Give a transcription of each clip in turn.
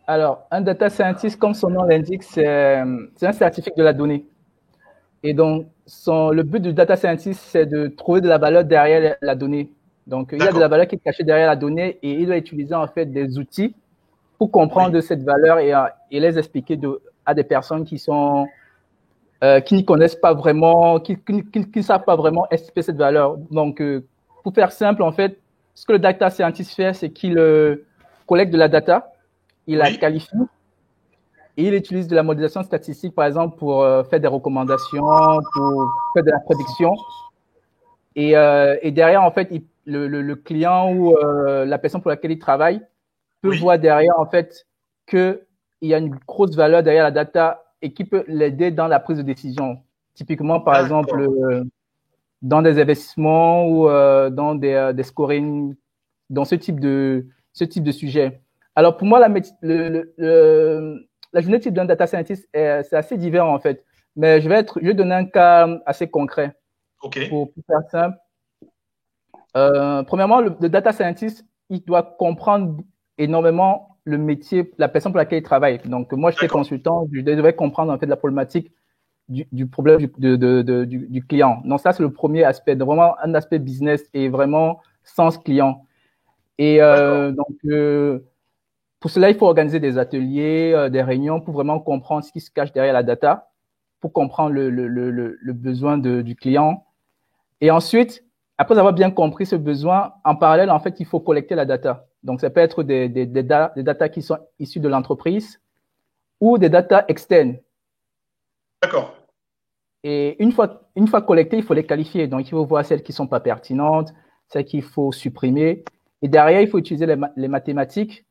Alors, un data scientist, comme son nom l'indique, c'est un scientifique de la donnée. Et donc, le but du data scientist, c'est de trouver de la valeur derrière la donnée. Donc, il y a de la D'accord. valeur qui est cachée derrière la donnée et il doit utiliser en fait des outils pour Oui. comprendre cette valeur et les expliquer à des personnes qui n'y connaissent pas vraiment, qui ne savent pas vraiment expliquer cette valeur. Donc, pour faire simple, en fait, ce que le data scientist fait, c'est qu'il collecte de la data, il la Oui. qualifie et il utilise de la modélisation statistique, par exemple, pour faire des recommandations, pour faire de la prédiction. Et derrière, en fait, le client ou la personne pour laquelle il travaille peut Oui. voir derrière, en fait, qu'il y a une grosse valeur derrière la data et qui peut l'aider dans la prise de décision. Typiquement, par exemple, D'accord. dans des investissements ou dans des scoring, dans ce type de sujet. Alors, pour moi, la journée type d'un data scientist, c'est assez divers, en fait. Mais je vais donner un cas assez concret OK. pour faire simple. Premièrement, le data scientist, il doit comprendre énormément le métier, la personne pour laquelle il travaille. Donc, moi, j'étais D'accord. consultant, je devais comprendre en fait la problématique du problème du client. Donc, ça, c'est le premier aspect, vraiment un aspect business et vraiment sens client. Et D'accord. pour cela, il faut organiser des ateliers, des réunions pour vraiment comprendre ce qui se cache derrière la data, pour comprendre le besoin du client. Et ensuite, après avoir bien compris ce besoin, en parallèle, en fait, il faut collecter la data. Donc, ça peut être des data qui sont issus de l'entreprise ou des data externes. D'accord. Et une fois collectées, il faut les qualifier. Donc, il faut voir celles qui ne sont pas pertinentes, celles qu'il faut supprimer. Et derrière, il faut utiliser les mathématiques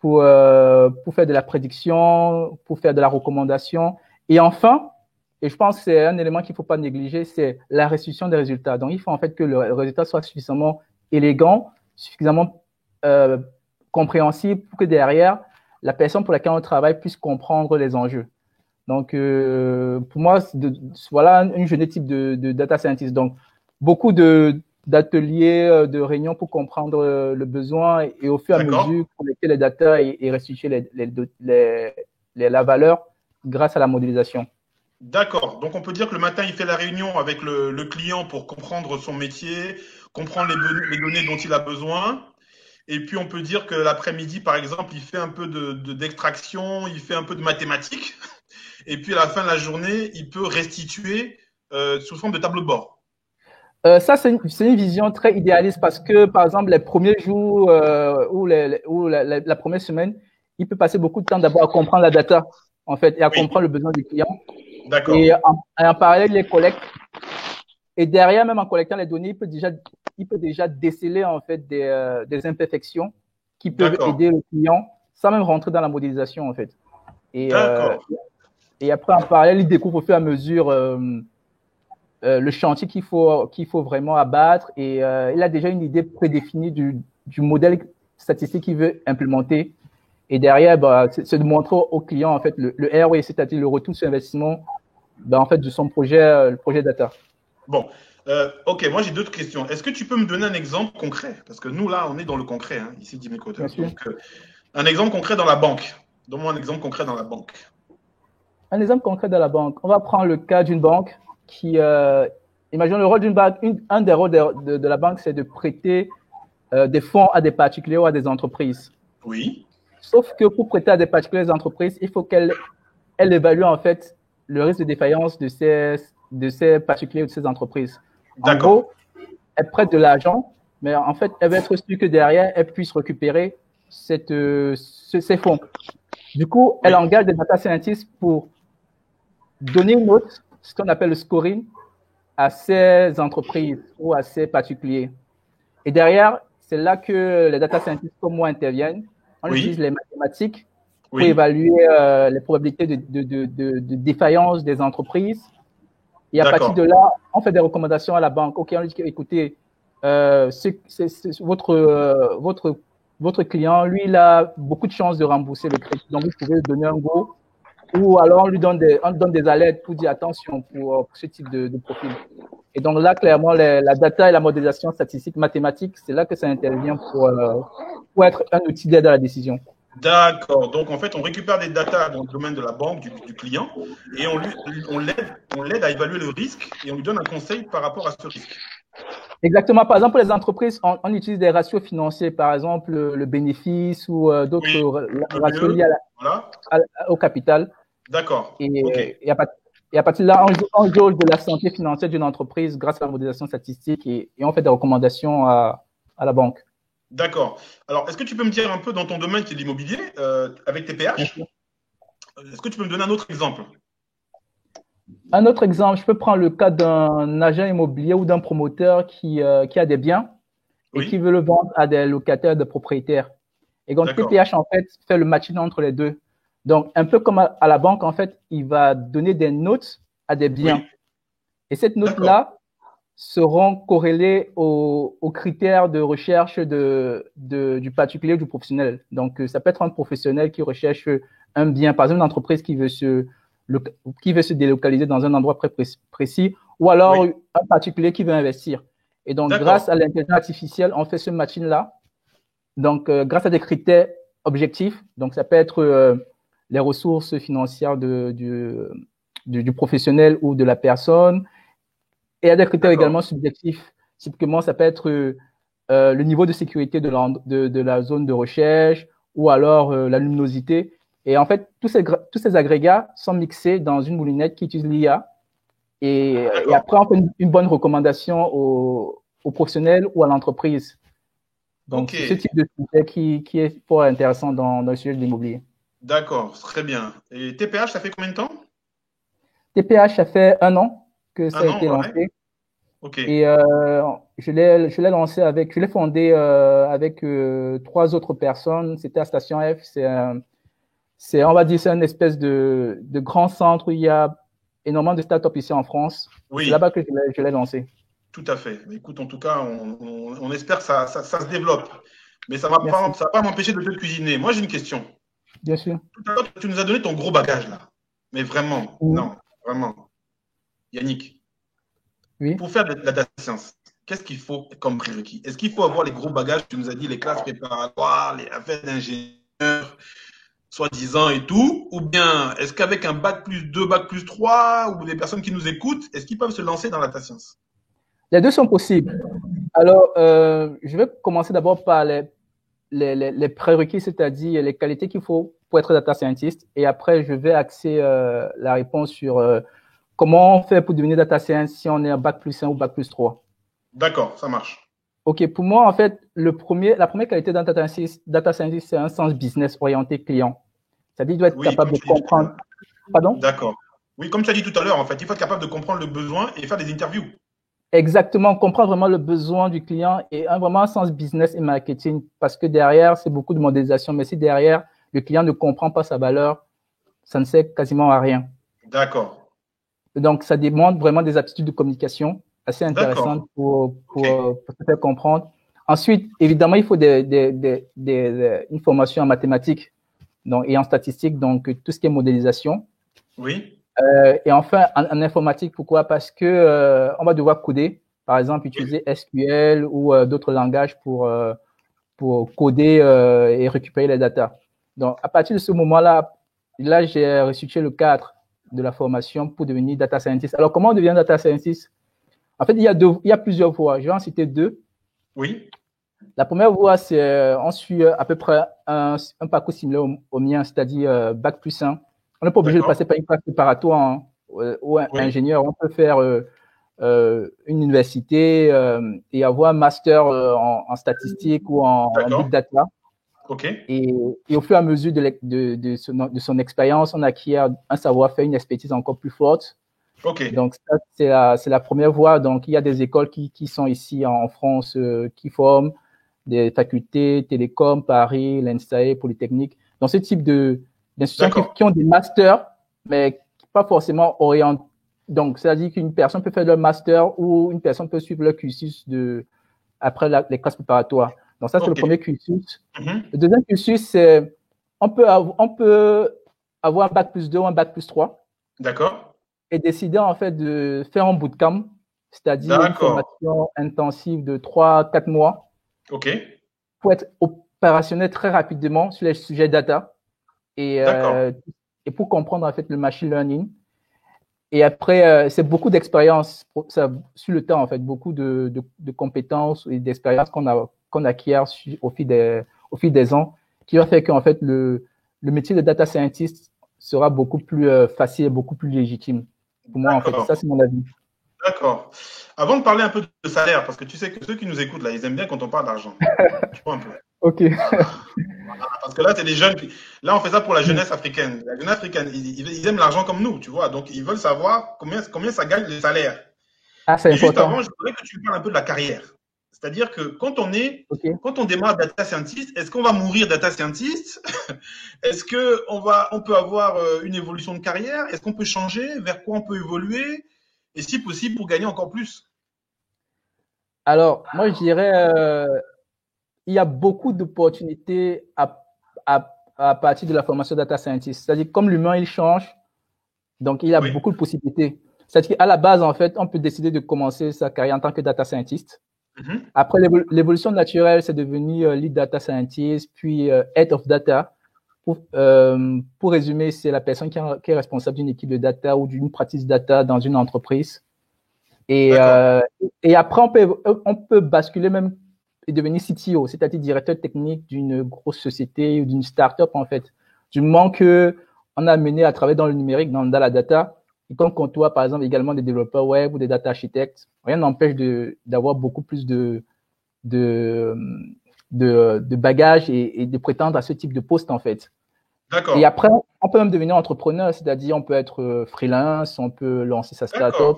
pour faire de la prédiction, pour faire de la recommandation. Et enfin, et je pense que c'est un élément qu'il ne faut pas négliger, c'est la restitution des résultats. Donc, il faut en fait que le résultat soit suffisamment élégant, suffisamment euh, compréhensible pour que derrière, la personne pour laquelle on travaille puisse comprendre les enjeux. Donc, pour moi, voilà une journée type de data scientist. Donc, beaucoup d'ateliers, de réunions pour comprendre le besoin et au fur et à D'accord. mesure collecter les data et restituer la valeur grâce à la modélisation. D'accord. Donc on peut dire que le matin, il fait la réunion avec le client pour comprendre son métier, comprendre les données dont il a besoin. Et puis on peut dire que l'après-midi, par exemple, il fait un peu d'extraction, il fait un peu de mathématiques. Et puis à la fin de la journée, il peut restituer sous forme de tableau de bord. Ça, c'est une vision très idéaliste parce que, par exemple, les premiers jours ou la première semaine, il peut passer beaucoup de temps d'abord à comprendre la data, en fait, et à Oui, comprendre le besoin du client. d'accord. Et en parallèle, les collecte. Et derrière, même en collectant les données, il peut déjà déceler en fait des imperfections qui peuvent D'accord. aider le client sans même rentrer dans la modélisation en fait. Et, euh, D'accord. et après, en parallèle, il découvre au fur et à mesure le chantier qu'il faut vraiment abattre et il a déjà une idée prédéfinie du modèle statistique qu'il veut implémenter. Et derrière, bah, c'est de montrer au client en fait le ROI, c'est-à-dire le retour sur investissement bah, en fait, de son projet, le projet data. Bon. Ok, moi j'ai d'autres questions. Est-ce que tu peux me donner un exemple concret? Parce que nous, là, on est dans le concret, hein, ici, Jimmy Cotter. Bien sûr. Donc, un exemple concret dans la banque. Donne-moi un exemple concret dans la banque. Un exemple concret de la banque. On va prendre le cas d'une banque qui, imaginons le rôle d'une banque, un des rôles de la banque, c'est de prêter des fonds à des particuliers ou à des entreprises. Oui. Sauf que pour prêter à des particuliers entreprises, il faut elle évalue en fait le risque de défaillance de ces particuliers ou de ces entreprises. En D'accord. gros, elle prête de l'argent, mais en fait, elle va être sûre que derrière, elle puisse récupérer ces fonds. Du coup, elle Oui. engage des data scientists pour donner une note, ce qu'on appelle le scoring, à ces entreprises ou à ces particuliers. Et derrière, c'est là que les data scientists comme moi interviennent. On utilise Oui. les mathématiques pour Oui. évaluer les probabilités de défaillance des entreprises. Et à partir D'accord. de là, on fait des recommandations à la banque. OK, on dit écoutez, votre client, lui, il a beaucoup de chances de rembourser le crédit. Donc, vous pouvez lui donner un go. Ou alors, on donne des alertes pour dire attention pour ce type de profil. Et donc là, clairement, la data et la modélisation statistique mathématique, c'est là que ça intervient pour être un outil d'aide à la décision. D'accord. Donc, en fait, on récupère des datas dans le domaine de la banque, du client, et on l'aide à évaluer le risque et on lui donne un conseil par rapport à ce risque. Exactement. Par exemple, pour les entreprises, on utilise des ratios financiers, par exemple le bénéfice ou d'autres Oui, ratios l'OBE, liés voilà. au capital. D'accord. OK. Et à partir de là, on jauge de la santé financière d'une entreprise grâce à la modélisation statistique et on fait des recommandations à la banque. D'accord. Alors, est-ce que tu peux me dire un peu dans ton domaine qui est l'immobilier, avec Bien TPH, sûr. est-ce que tu peux me donner un autre exemple? Un autre exemple, je peux prendre le cas d'un agent immobilier ou d'un promoteur qui a des biens et qui Oui, veut le vendre à des locataires, des propriétaires. Et donc, d'accord. TPH, en fait, fait le matching entre les deux. Donc, un peu comme à la banque, en fait, il va donner des notes à des biens. Oui, Et cette d'accord. note-là seront corrélées aux critères de recherche du particulier ou du professionnel. Donc, ça peut être un professionnel qui recherche un bien, par exemple, une entreprise qui veut se délocaliser dans un endroit précis, ou alors Oui, un particulier qui veut investir. Et donc, grâce d'accord. à l'intelligence artificielle, on fait ce matching-là. Donc, grâce à des critères objectifs, donc ça peut être les ressources financières du professionnel ou de la personne, et il y a des critères D'accord. également subjectifs. Typiquement, ça peut être le niveau de sécurité de la zone de recherche ou alors la luminosité. Et en fait, tous ces agrégats sont mixés dans une moulinette qui utilise l'IA. Et D'accord. après, on fait une bonne recommandation aux professionnels ou à l'entreprise. Donc, c'est ce OK. type de sujet qui est fort intéressant dans le sujet de l'immobilier. D'accord. Très bien. Et TPH, ça fait combien de temps? TPH, ça fait 1 an que ça a Un an, été ouais. lancé. OK. Et je l'ai lancé je l'ai fondé avec 3 autres personnes. C'était à Station F. On va dire, c'est une espèce de grand centre où il y a énormément de startups ici en France. Et c'est Oui, là-bas que je l'ai lancé. tout à fait. Écoute, en tout cas, on espère que ça se développe. Mais ça va Merci. pas m'empêcher de te cuisiner. Moi, j'ai une question. Bien sûr. Tout à l'heure, tu nous as donné ton gros bagage, là. Mais vraiment, Mhm. non, vraiment. Yannick, Oui. pour faire de la data science, qu'est-ce qu'il faut comme prérequis? Est-ce qu'il faut avoir les gros bagages, tu nous as dit, les classes préparatoires, les affaires d'ingénieur, soi-disant et tout? Ou bien, est-ce qu'avec un bac plus 2, bac plus 3, ou des personnes qui nous écoutent, est-ce qu'ils peuvent se lancer dans la data science? Les deux sont possibles. Alors, je vais commencer d'abord par les prérequis, c'est-à-dire les qualités qu'il faut pour être data scientist. Et après, je vais axer la réponse sur comment on fait pour devenir data science si on est un bac+1 ou bac+3. D'accord, ça marche. OK, pour moi, en fait, la première qualité d'un data scientist, c'est un sens business orienté client. C'est-à-dire qu'il doit être Oui, capable comme de tu as dit tout à comprendre. l'heure. Pardon? D'accord. Oui, comme tu as dit tout à l'heure, en fait, il faut être capable de comprendre le besoin et faire des interviews. Exactement, comprendre vraiment le besoin du client et vraiment un sens business et marketing parce que derrière, c'est beaucoup de modélisation. Mais si derrière, le client ne comprend pas sa valeur, ça ne sert quasiment à rien. D'accord. Donc, ça demande vraiment des aptitudes de communication assez D'accord. intéressantes OK. pour se faire comprendre. Ensuite, évidemment, il faut une formation en mathématiques donc, et en statistiques, donc tout ce qui est modélisation. Oui. Et enfin, en informatique, pourquoi? Parce que on va devoir coder, par exemple, Oui. utiliser SQL ou d'autres langages pour coder et récupérer les datas. Donc, à partir de ce moment-là, là, j'ai restitué le cadre de la formation pour devenir data scientist. Alors, comment on devient data scientist? En fait, il y a plusieurs voies. Je vais en citer deux. Oui. La première voie, c'est on suit à peu près un parcours similaire au mien, c'est-à-dire bac+1. On n'est pas obligé de D'accord. passer par une classe préparatoire hein, ou un Oui. ingénieur. On peut faire une université et avoir un master en statistique ou en big D'accord. data. OK. Et au fur et à mesure de son expérience, on acquiert un savoir-faire, une expertise encore plus forte. OK. Donc, ça, c'est la première voie. Donc, il y a des écoles qui sont ici en France qui forment des facultés, Télécom, Paris, l'ENSAE, Polytechnique. Donc, ce type d'institutions D'accord. qui ont des masters, mais pas forcément orientés. Donc, c'est-à-dire qu'une personne peut faire le master ou une personne peut suivre le cursus après les classes préparatoires. Donc, ça, c'est le OK. premier cursus. Mhm. Le deuxième cursus, c'est on peut avoir un bac+2 ou un bac+3 D'accord. et décider en fait de faire un bootcamp, c'est-à-dire une D'accord. formation intensive de 3-4 mois OK. pour être opérationnel très rapidement sur les sujets data et, D'accord. euh, et pour comprendre en fait le machine learning. Et après, c'est beaucoup d'expérience sur le temps, en fait, beaucoup de compétences et d'expériences qu'on acquiert au fil des ans, qui va faire qu'en fait, le métier de data scientist sera beaucoup plus facile et beaucoup plus légitime. Pour moi, en fait, D'accord. ça, c'est mon avis. D'accord. Avant de parler un peu de salaire, parce que tu sais que ceux qui nous écoutent, là, ils aiment bien quand on parle d'argent. Tu vois un peu. OK. Voilà. Parce que là, c'est des jeunes. Là, on fait ça pour la jeunesse africaine. La jeunesse africaine, ils aiment l'argent comme nous, tu vois. Donc, ils veulent savoir combien ça gagne le salaire. Ah, c'est Mais juste important. avant, je voudrais que tu me parles un peu de la carrière. C'est-à-dire que OK. quand on démarre data scientist, est-ce qu'on va mourir data scientist? Est-ce que on peut avoir une évolution de carrière? Est-ce qu'on peut changer? Vers quoi on peut évoluer? Et si possible, pour gagner encore plus? Alors, moi, je dirais, il y a beaucoup d'opportunités à partir de la formation data scientist. C'est-à-dire, comme l'humain, il change, donc, il y a Oui. beaucoup de possibilités. C'est-à-dire qu'à la base, en fait, on peut décider de commencer sa carrière en tant que data scientist. Mhm. Après, l'évolution naturelle, c'est devenir lead data scientist, puis head of data. Pour résumer, c'est la personne qui est responsable d'une équipe de data ou d'une pratique data dans une entreprise. Et, D'accord. euh, et après, on peut basculer même et devenir CTO, c'est-à-dire directeur technique d'une grosse société ou d'une start-up, en fait. Du moment qu'on a mené à travailler dans le numérique, dans la data, et qu'on côtoie, par exemple, également des développeurs web ou des data architectes, rien n'empêche d'avoir beaucoup plus de, de bagages et de prétendre à ce type de poste, en fait. Et D'accord. après, on peut même devenir entrepreneur, c'est-à-dire on peut être freelance, on peut lancer sa D'accord. start-up.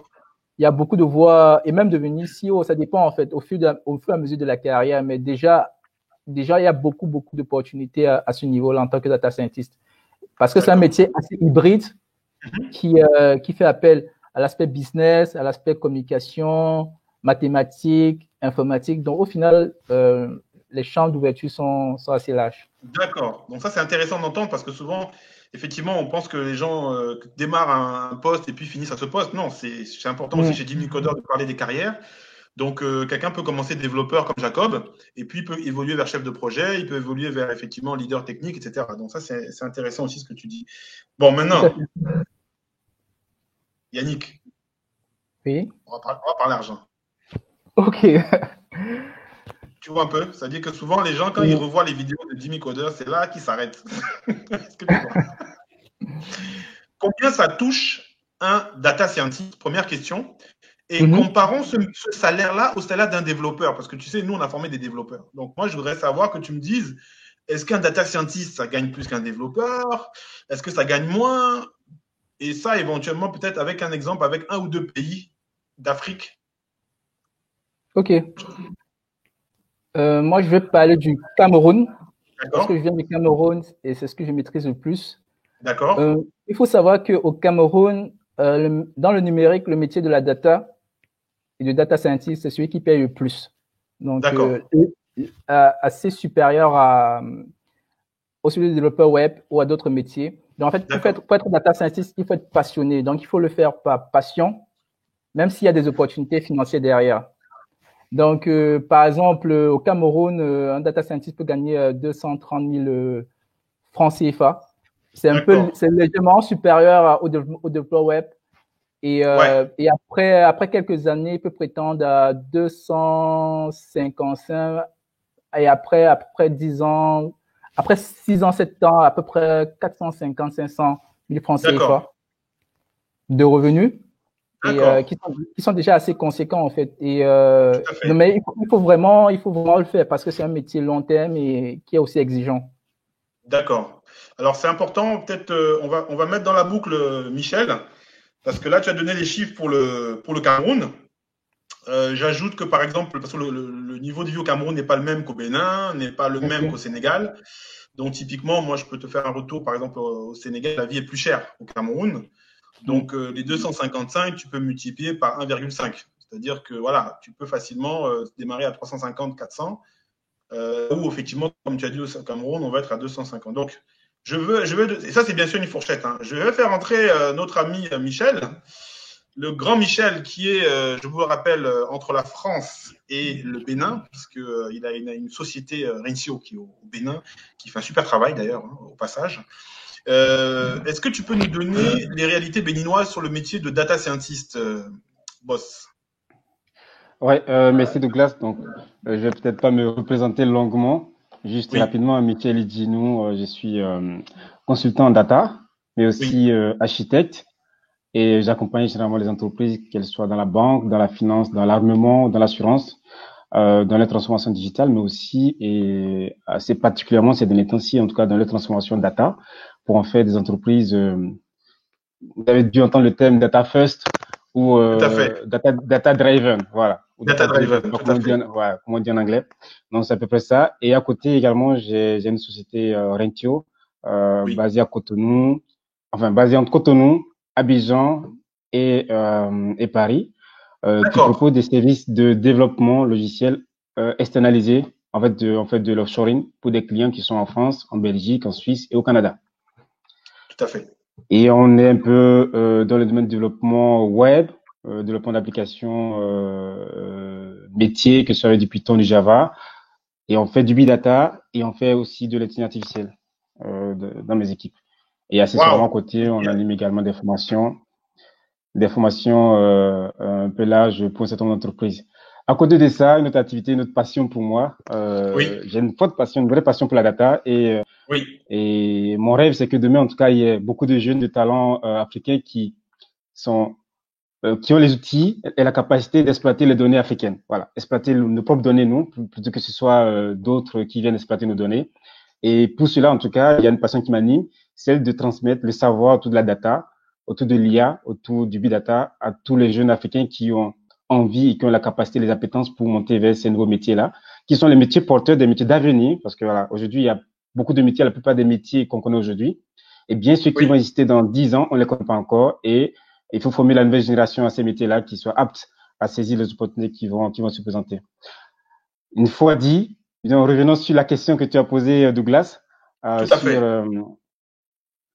Il y a beaucoup de voies, et même devenir CEO, ça dépend en fait au fur et à mesure de la carrière, mais déjà il y a beaucoup d'opportunités à ce niveau-là en tant que data scientist. Parce que c'est un D'accord. métier assez hybride Mhm. qui fait appel à l'aspect business, à l'aspect communication, mathématiques, informatique. Donc au final, les champs d'ouverture sont assez larges. D'accord. Donc ça, c'est intéressant d'entendre parce que souvent, effectivement, on pense que les gens démarrent un poste et puis finissent à ce poste. Non, c'est important aussi Mm. chez Jimmy Coder de parler des carrières. Donc, quelqu'un peut commencer développeur comme Jacob, et puis il peut évoluer vers chef de projet, il peut évoluer vers effectivement leader technique, etc. Donc, ça, c'est intéressant aussi ce que tu dis. Bon, Tout à maintenant, fait. Yannick, Oui. on va parler argent. OK. Tu vois un peu? C'est-à-dire que souvent, les gens, quand ils Mm. revoient les vidéos de Jimmy Coder, c'est là qu'ils s'arrêtent. Est-ce que tu vois? Combien ça touche un data scientist? Première question. Et Mhm. comparons ce salaire-là au salaire d'un développeur, parce que tu sais, nous, on a formé des développeurs. Donc, moi, je voudrais savoir que tu me dises, est-ce qu'un data scientist, ça gagne plus qu'un développeur? Est-ce que ça gagne moins? Et ça, éventuellement, peut-être avec un exemple, avec un ou deux pays d'Afrique. OK. Moi, je vais parler du Cameroun parce que D'accord? je viens du Cameroun et c'est ce que je maîtrise le plus. D'accord? Il faut savoir qu'au Cameroun, dans le numérique, le métier de la data et de data scientist, c'est celui qui paye le plus. Donc, D'accord. assez supérieur au celui de développeur web ou à d'autres métiers. Donc, en fait, D'accord. pour être data scientist, il faut être passionné. Donc, il faut le faire par passion, même s'il y a des opportunités financières derrière. Donc, par exemple, au Cameroun, un data scientist peut gagner 230 000 francs CFA. D'accord. C'est légèrement supérieur au développeur web. Ouais. Et après quelques années, il peut prétendre à 255 et à peu près 10 ans, après 6 ans, 7 ans, à peu près 450, 500 000 francs D'accord. CFA de revenus et D'accord. qui sont déjà assez conséquents en fait. Tout à Non, fait. mais il faut vraiment le faire parce que c'est un métier long terme et qui est aussi exigeant. D'accord. Alors, c'est important. Peut-être, on va mettre dans la boucle Michel, parce que là, tu as donné les chiffres pour le Cameroun. J'ajoute que par exemple, parce que le niveau de vie au Cameroun n'est pas le même qu'au Bénin, n'est pas le même qu'au Ok. Sénégal. Donc typiquement, moi je peux te faire un retour, par exemple au Sénégal, la vie est plus chère qu'au Cameroun. Mm. Donc les 255, tu peux multiplier par 1,5. C'est-à-dire que voilà, tu peux facilement démarrer à 350, 400, ou effectivement, comme tu as dit au Cameroun, on va être à 250. Donc et ça c'est bien sûr une fourchette. Hein. Je vais faire entrer notre ami Michel. le grand Michel, qui est, je vous le rappelle, entre la France et le Bénin, puisqu'il a une société, Rencio, qui est au Bénin, qui fait un super travail d'ailleurs, hein, au passage. Est-ce que tu peux nous donner les réalités béninoises sur le métier de data scientist, boss? Ouais, merci Douglas. Donc, je vais peut-être pas me représenter longuement. Juste Oui, rapidement, Michel Idjinou, je suis consultant en data, mais oui, aussi architecte. Et j'accompagne généralement les entreprises, qu'elles soient dans la banque, dans la finance, dans l'armement, dans l'assurance, dans les transformations digitales, mais aussi, et assez particulièrement ces derniers temps-ci, en tout cas dans les transformations data, pour en faire des entreprises. Vous avez dû entendre le terme data first ou tout à fait. data driven, voilà, ou Data data driven, je sais driven, pas tout à fait. voilà, comment on dit en anglais. Donc c'est à peu près ça. Et à côté également, j'ai une société Rentio, Oui, basée à Cotonou, enfin basée entre Cotonou, Abidjan et Paris, qui d'accord, propose des services de développement logiciel externalisés, en fait de l'offshoring pour des clients qui sont en France, en Belgique, en Suisse et au Canada. tout à fait. Et on est un peu dans le domaine du développement web, développement d'applications métiers, que ce soit du Python, du Java. Et on fait du big data et on fait aussi de l'intelligence artificielle dans mes équipes. Et accessoirement, à Waouh, côté, on génial. anime également des formations un peu larges pour un certain nombre d'entreprises. À côté de ça, une autre activité, une autre passion pour moi, Oui, j'ai une forte passion, une vraie passion pour la data oui, et mon rêve, c'est que demain, en tout cas, il y ait beaucoup de jeunes de talents africains sont, qui ont les outils et la capacité d'exploiter les données africaines. Voilà, exploiter nos propres données, nous, plutôt que ce soit d'autres qui viennent exploiter nos données. Et pour cela, en tout cas, il y a une passion qui m'anime, celle de transmettre le savoir autour de la data, autour de l'IA, autour du big data à tous les jeunes africains qui ont envie et qui ont la capacité, les appétences pour monter vers ces nouveaux métiers-là, qui sont les métiers porteurs des métiers d'avenir, parce que voilà, aujourd'hui, il y a beaucoup de métiers, la plupart des métiers qu'on connaît aujourd'hui, et bien ceux qui vont oui. exister dans 10 ans, on ne les connaît pas encore, et il faut former la nouvelle génération à ces métiers-là qui soient aptes à saisir les opportunités qui vont se présenter. Une fois dit, revenons sur la question que tu as posée, Douglas, Tout à sur, fait.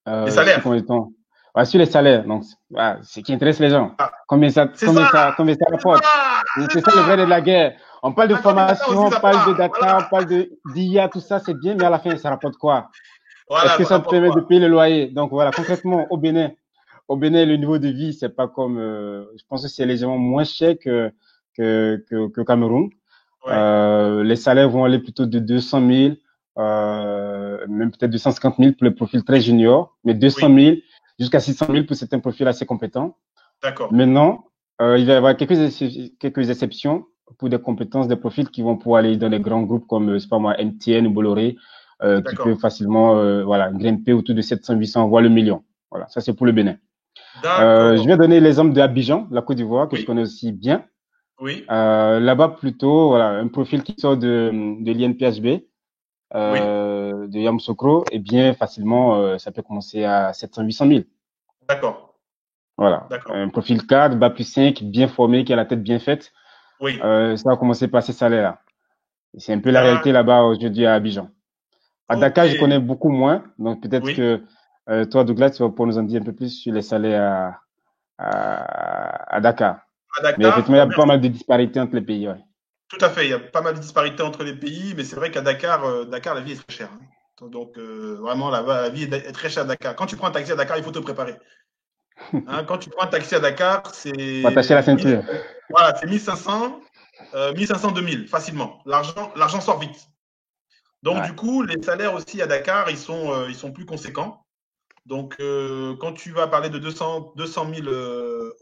Les sur salaires. comment dit-on, sur les salaires. Donc, voilà, ce qui intéresse les gens. Ah, Combien ça, c'est ça, combien ça, combien ça c'est rapporte. ça, Et c'est c'est ça le vrai de ça. la guerre. On parle de Ah, combien de temps formation, aussi on ça parle de part? data, on Voilà, parle d'IA, tout ça, c'est bien, mais à la fin, ça rapporte quoi? Est-ce voilà, que ça ça te rapporte permet de quoi? payer le loyer? Donc voilà, concrètement, au Bénin, le niveau de vie, c'est pas comme, je pense que c'est légèrement moins cher que Cameroun. Ouais, Les salaires vont aller plutôt de 200 000, même peut-être 250 000 pour les profils très oui, juniors, mais 200 oui, 000 jusqu'à 600 000 pour certains profils assez compétents. d'accord, Maintenant, il va y avoir quelques exceptions pour des compétences, des profils qui vont pouvoir aller dans des grands groupes comme, c'est pas moi, MTN ou Bolloré, qui peuvent d'accord, facilement, voilà, grimper autour de 700, 800, voire le million. Voilà, ça c'est pour le Bénin. Je d'accord. vais donner l'exemple de Abidjan, la Côte d'Ivoire, que je Oui, connais aussi bien. oui, Là-bas, plutôt, voilà, un profil qui sort de l'INPHB, oui, de Yamoussoukro, et bien facilement, ça peut commencer à 700, 800 000. d'accord, Voilà. d'accord. Un profil 4, Bac+5, bien formé, qui a la tête bien faite, Oui, ça va commencer par ces salaires-là. C'est un peu la réalité d'accord. là-bas aujourd'hui à Abidjan. À Ok, Dakar, je connais beaucoup moins, donc peut-être oui, que toi, Douglas, tu vas pouvoir nous en dire un peu plus sur les salaires à Dakar. à Mais Dakar, effectivement, il y a pas merci. mal de disparités entre les pays. Ouais. Tout à fait, il y a pas mal de disparités entre les pays, mais c'est vrai qu'à Dakar, Dakar, la vie est très chère, hein. Donc, vraiment, la vie est très chère à Dakar. Quand tu prends un taxi à Dakar, il faut te préparer. Hein, quand tu prends un taxi à Dakar, Faut attacher la c'est ceinture. voilà, c'est 1500, 1500, 2000, facilement. L'argent sort vite. Donc, Ouais. du coup, les salaires aussi à Dakar, ils sont plus conséquents. Donc, quand tu vas parler de 200 000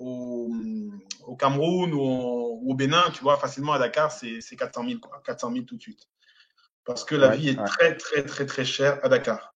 au Cameroun ou au Bénin, tu vois, facilement à Dakar, c'est 400 000, quoi. 400 000 tout de suite. Parce que la Ouais, vie est ouais. très, très, très, très chère à Dakar.